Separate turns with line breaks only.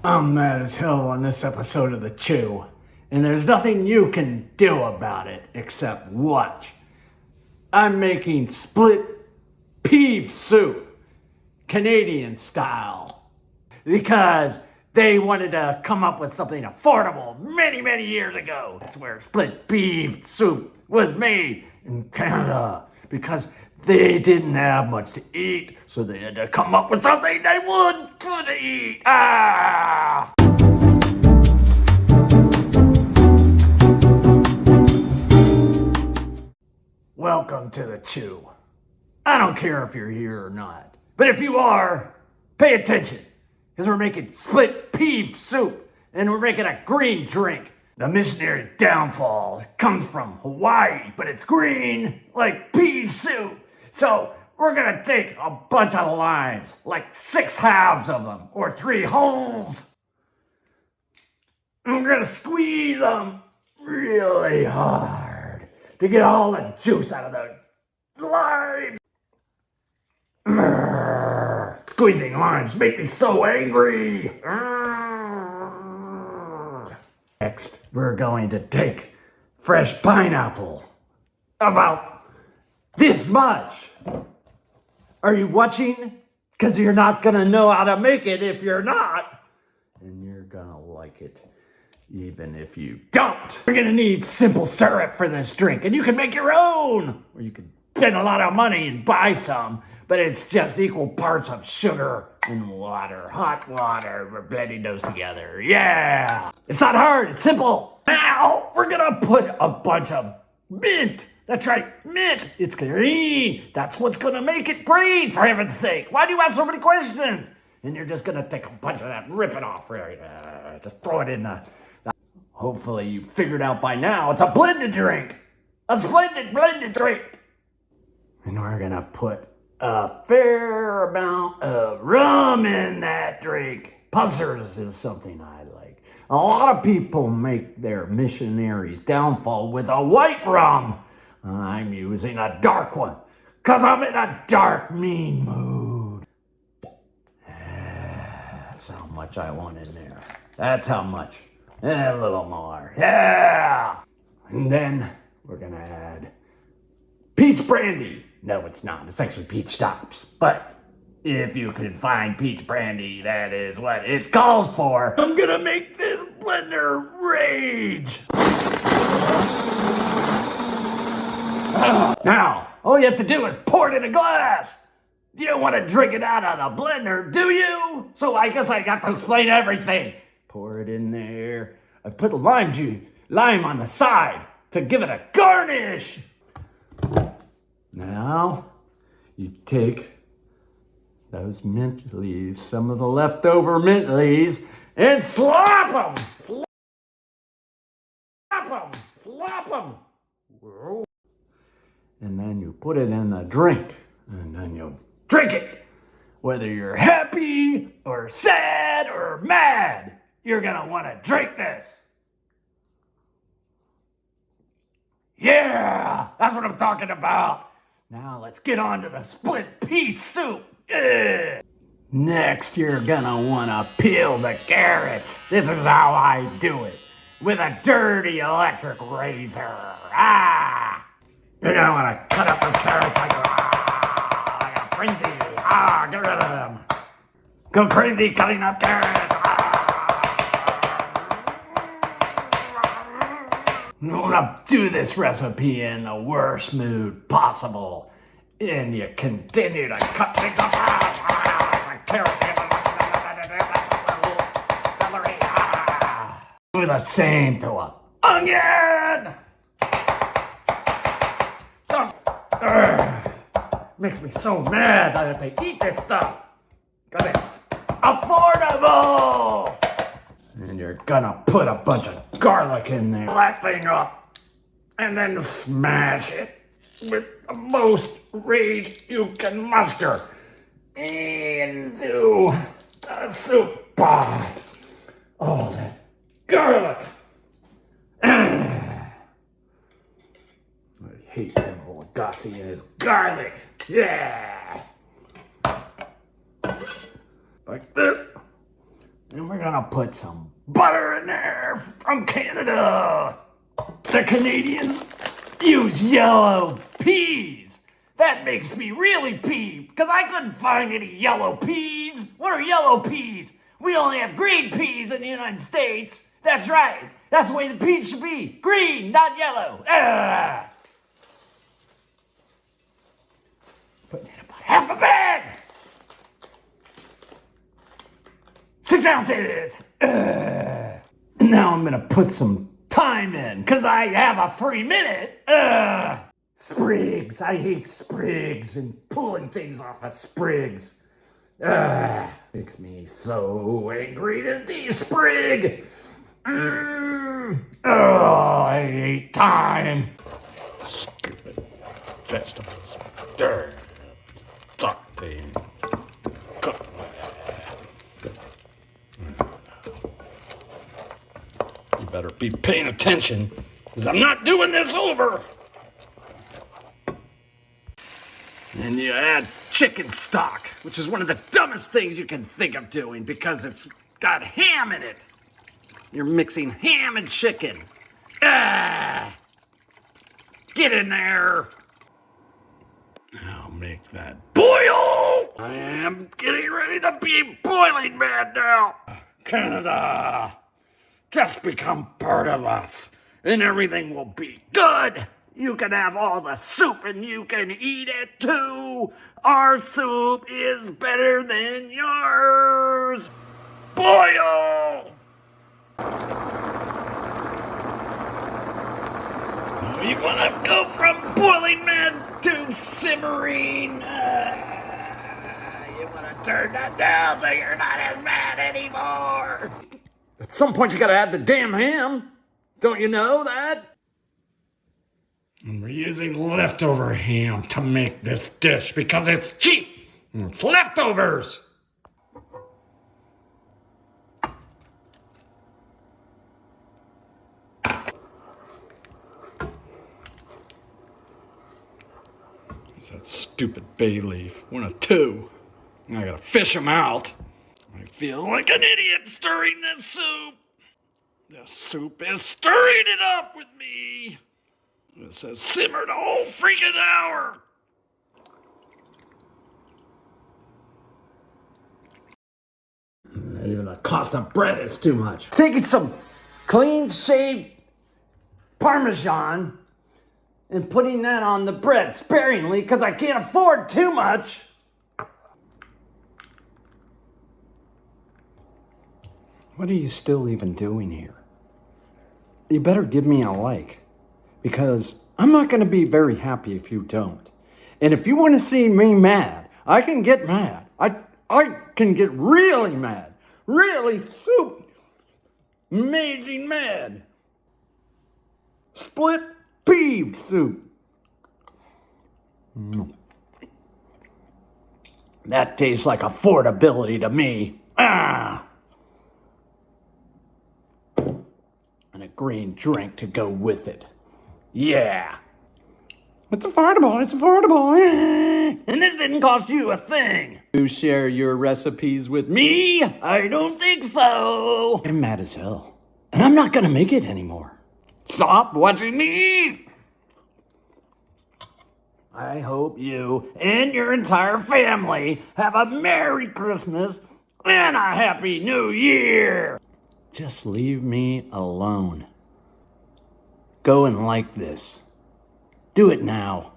I'm mad as hell on this episode of The Chew, and there's nothing you can do about it except watch. I'm making split peeved soup, Canadian style, because they wanted to come up with something affordable many years ago. That's where split peeved soup was made in Canada, because they didn't have much to eat, so they had to come up with something they could eat. Welcome to The Chew. I don't care if you're here or not, but if you are, pay attention, because we're making split peeved soup, and we're making a green drink. The Missionary downfall comes from Hawaii, but it's green like pea soup. So we're gonna take a bunch of limes, like 6 halves of them, or 3 wholes. And we're gonna squeeze them really hard to get all the juice out of the lime. Squeezing limes make me so angry. Next, we're going to take fresh pineapple. About this much. Are you watching? Because you're not gonna know how to make it if you're not. And you're gonna like it, even if you don't. You're gonna need simple syrup for this drink, and you can make your own. Or you can spend a lot of money and buy some, but it's just equal parts of sugar and water. Hot water, we're blending those together. Yeah! It's not hard, it's simple. Now, we're gonna put a bunch of mint. That's right, mint. It's green. That's what's gonna make it green, for heaven's sake. Why do you have so many questions? And you're just gonna take a bunch of that, rip it off, right? Just throw it in the... Hopefully you figured out by now, it's a blended drink. A splendid blended drink. And we're gonna put a fair amount of rum in that drink. Puzzers is something I like. A lot of people make their Missionary's downfall with a white rum. I'm using a dark one, because I'm in a dark, mean mood. That's how much I want in there. That's how much. A little more. Yeah! And then we're gonna add peach brandy. No, it's not. It's actually peach schnapps. But if you can find peach brandy, that is what it calls for. I'm gonna make this blender rage. Now, all you have to do is pour it in a glass. You don't want to drink it out of the blender, do you? So I guess I have to explain everything. Pour it in there. I put a lime on the side to give it a garnish. Now, you take those mint leaves, some of the leftover mint leaves, and slap them! Slap them! And then you put it in the drink, and then you drink it. Whether you're happy, or sad, or mad, you're gonna want to drink this. Yeah, that's what I'm talking about. Now let's get on to the split pea soup. Ugh. Next, you're gonna wanna peel the carrots. This is how I do it. With a dirty electric razor. You're gonna wanna cut up those carrots like a frenzy. Get rid of them. Go crazy cutting up carrots. You wanna do this recipe in the worst mood possible. And you continue to cut things up. Carrot. Celery. Do the same to an onion. Makes me so mad that I have to eat this stuff. Because it's affordable. And you're gonna put a bunch of garlic in there. Pull that thing up. And then smash it with the most rage you can muster into the soup pot. Oh, that garlic. I hate him, old Gossie and his garlic. Yeah. Like this. And we're gonna put some butter in there from Canada. The Canadians use yellow peas. That makes me really peeved, because I couldn't find any yellow peas. What are yellow peas? We only have green peas in the United States. That's right. That's the way the peas should be. Green, not yellow. Putting in about half a bag. 6 ounces. Now I'm gonna put some thyme in, because I have a free minute. Sprigs. I hate sprigs and pulling things off of sprigs. Makes me so angry to de-sprig. I hate thyme. Stupid vegetables. Stop thing. You better be paying attention, because I'm not doing this over. And you add chicken stock, which is one of the dumbest things you can think of doing because it's got ham in it. You're mixing ham and chicken. Get in there. I'll make that boil. I am getting ready to be boiling mad now. Canada, just become part of us and everything will be good. You can have all the soup and you can eat it too. Our soup is better than yours. Boil! You want to go from boiling mad to simmering. You want to turn that down so you're not as mad anymore. At some point you gotta add the damn ham. Don't you know that? And we're using leftover ham to make this dish because it's cheap and it's leftovers. It's that stupid bay leaf. 1 of 2. I gotta fish them out. I feel like an idiot stirring this soup. The soup is stirring it up with me. It says simmer the whole freaking hour. Even the cost of bread is too much. Taking some clean shaved Parmesan and putting that on the bread sparingly because I can't afford too much. What are you still even doing here? You better give me a like, because I'm not going to be very happy if you don't. And if you want to see me mad, I can get mad. I can get really mad. Really amazing mad. Split peeved soup. That tastes like affordability to me. And a green drink to go with it. Yeah. It's affordable, it's affordable. And this didn't cost you a thing. You share your recipes with me? I don't think so. I'm mad as hell. And I'm not gonna make it anymore. Stop watching me. I hope you and your entire family have a Merry Christmas and a Happy New Year. Just leave me alone. Go and like this. Do it now.